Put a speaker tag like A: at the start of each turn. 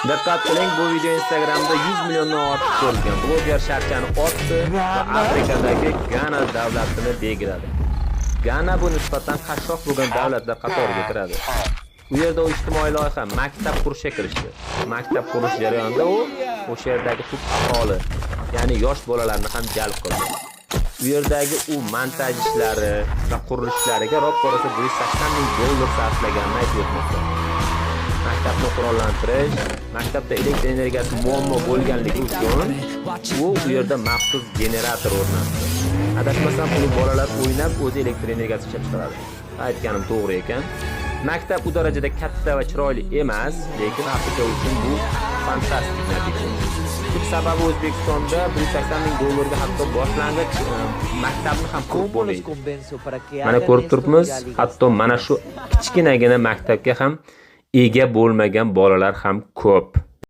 A: Diqqat qiling, bu video Instagramda 100 milliondan ortiq ko'rilgan. Bloger sharchani otdi va Afrikadagi Gana davlatini belgiladi. Gana bu nisbatan qashshoq bo'lgan davlatlar qatoriga kiradi. U yerda u ijtimoiy loyiha maktab qurishga kirishdi. Maktab qurish jarayonida u o'sha yerdagi ko'p aholi, ya'ni yosh bolalarni ham jalb qildi. U yerdagi u montaj ishlari va qurilishlariga ro'p-ro'sa $180,000 sarflaganini aytib o'tmoqda. Maktabni qurollantirish, maktabda elektr energiyasi muammo bo'lganligi uchun u yerda maxsus generator o'rnatdi. Adashmasam, uni bolalar o'ynab o'zi elektr energiyasi ishlab chiqaradi. Aytganim to'g'ri ekan. Maktab u darajada katta va chiroyli emas, lekin Afrika uchun bu fantastik natija. Shu sababi O'zbekistonda $180,000 ga hatto boshlang'ich maktabni ham ko'p bo'ladi. Mana ko'rib turibmiz, hatto mana shu kichkinagina maktabga ham ega bo'lmagan bolalar ham ko'p.